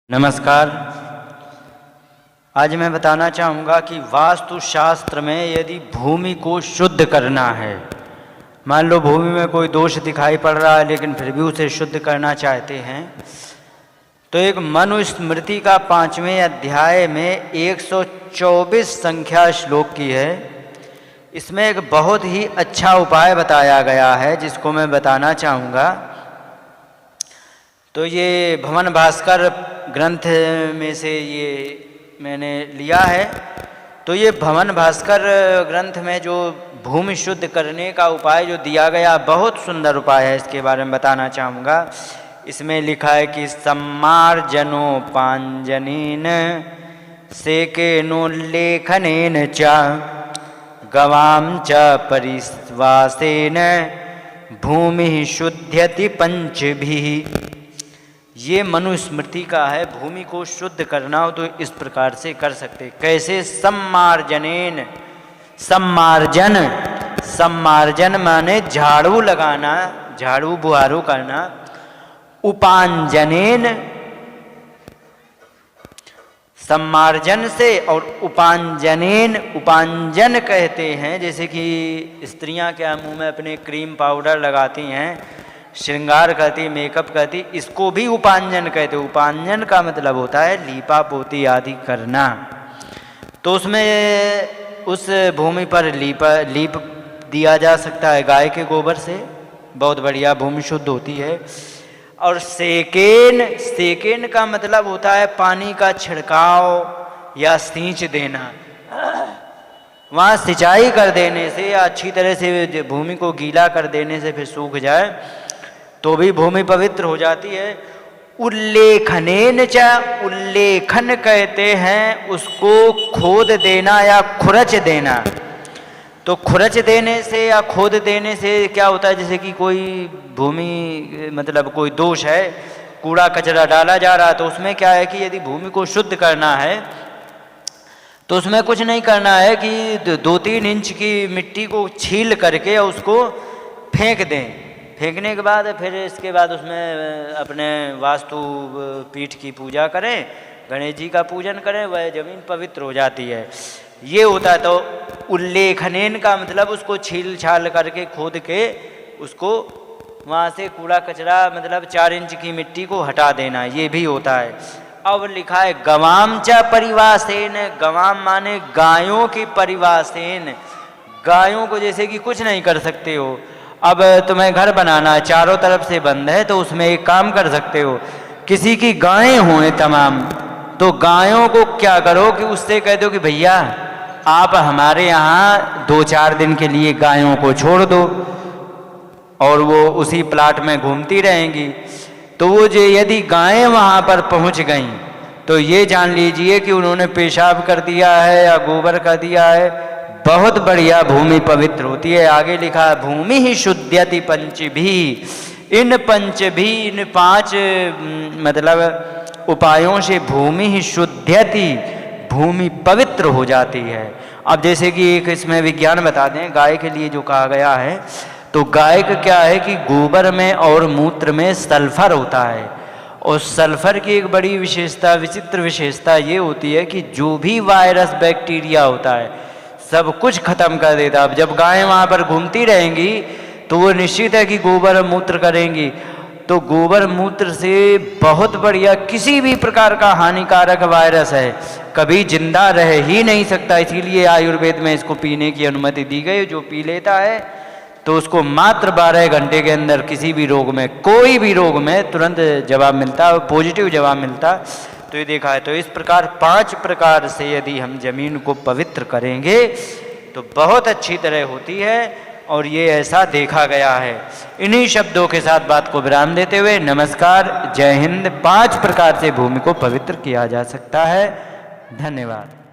नमस्कार। आज मैं बताना चाहूँगा कि वास्तुशास्त्र में यदि भूमि को शुद्ध करना है, मान लो भूमि में कोई दोष दिखाई पड़ रहा है लेकिन फिर भी उसे शुद्ध करना चाहते हैं, तो एक मनुस्मृति का 5वें अध्याय में 124 संख्या श्लोक की है। इसमें एक बहुत ही अच्छा उपाय बताया गया है जिसको मैं बताना चाहूँगा। तो ये भवन भास्कर ग्रंथ में से ये मैंने लिया है। तो ये भवन भास्कर ग्रंथ में जो भूमि शुद्ध करने का उपाय जो दिया गया, बहुत सुंदर उपाय है, इसके बारे में बताना चाहूँगा। इसमें लिखा है कि सम्मार्जनोपांजनेन सेकेनोल्लेखनेन च गवां च परिवासेन भूमि शुद्ध्यति पंचभिः। ये मनुस्मृति का है। भूमि को शुद्ध करना हो तो इस प्रकार से कर सकते। कैसे? सम्मार्जनेन। सम्मार्जन माने झाड़ू लगाना, झाड़ू बुहारू करना। उपांजनेन, सम्मार्जन से, और उपांजनेन, उपांजन कहते हैं जैसे कि स्त्रियां क्या मुंह में अपने क्रीम पाउडर लगाती हैं, श्रृंगार करती, मेकअप करती, इसको भी उपांजन कहते हैं। उपांजन का मतलब होता है लीपा पोती आदि करना। तो उसमें उस भूमि पर लीप दिया जा सकता है गाय के गोबर से, बहुत बढ़िया भूमि शुद्ध होती है। और सेकेन का मतलब होता है पानी का छिड़काव या सींच देना। वहाँ सिंचाई कर देने से या अच्छी तरह से भूमि को गीला कर देने से फिर सूख जाए तो भी भूमि पवित्र हो जाती है। उल्लेखनेन च, उल्लेखन कहते हैं उसको खोद देना या खुरच देना। तो खुरच देने से या खोद देने से क्या होता है, जैसे कि कोई भूमि मतलब कोई दोष है, कूड़ा कचरा डाला जा रहा है, तो उसमें क्या है कि यदि भूमि को शुद्ध करना है तो उसमें कुछ नहीं करना है कि 2-3 इंच की मिट्टी को छील करके उसको फेंक दें। फेंकने के बाद फिर इसके बाद उसमें अपने वास्तु पीठ की पूजा करें, गणेश जी का पूजन करें, वह जमीन पवित्र हो जाती है। ये होता है। तो उल्लेखनेन का मतलब उसको छील छाल करके खोद के उसको वहाँ से कूड़ा कचरा मतलब 4 इंच की मिट्टी को हटा देना, ये भी होता है। अब लिखा है गवाम च परिवासेन। गवाम माने गायों की परिवासेन। गायों को जैसे कि कुछ नहीं कर सकते हो, अब तुम्हें घर बनाना है, चारों तरफ से बंद है, तो उसमें एक काम कर सकते हो, किसी की गायें हों तमाम, तो गायों को क्या करो कि उससे कह दो कि भैया आप हमारे यहाँ 2-4 दिन के लिए गायों को छोड़ दो, और वो उसी प्लाट में घूमती रहेंगी। तो वो जो यदि गायें वहाँ पर पहुँच गईं तो ये जान लीजिए कि उन्होंने पेशाब कर दिया है या गोबर कर दिया है, बहुत बढ़िया भूमि पवित्र होती है। आगे लिखा है भूमि ही शुद्ध्यति पंचभिः। इन 5 मतलब उपायों से भूमि ही शुद्ध्यति, भूमि पवित्र हो जाती है। अब जैसे कि एक इसमें विज्ञान बता दें गाय के लिए जो कहा गया है, तो गाय का क्या है कि गोबर में और मूत्र में सल्फर होता है, और सल्फर की एक बड़ी विशेषता, विचित्र विशेषता ये होती है कि जो भी वायरस बैक्टीरिया होता है सब कुछ खत्म कर देता है। अब जब गायें वहाँ पर घूमती रहेंगी तो वो निश्चित है कि गोबर मूत्र करेंगी, तो गोबर मूत्र से बहुत बढ़िया किसी भी प्रकार का हानिकारक वायरस है कभी जिंदा रह ही नहीं सकता। इसीलिए आयुर्वेद में इसको पीने की अनुमति दी गई। जो पी लेता है तो उसको मात्र 12 घंटे के अंदर किसी भी रोग में, कोई भी रोग में तुरंत जवाब मिलता है, पॉजिटिव जवाब मिलता। तो ये देखा है। तो इस प्रकार 5 प्रकार से यदि हम जमीन को पवित्र करेंगे तो बहुत अच्छी तरह होती है, और ये ऐसा देखा गया है। इन्हीं शब्दों के साथ बात को विराम देते हुए नमस्कार, जय हिंद। 5 प्रकार से भूमि को पवित्र किया जा सकता है। धन्यवाद।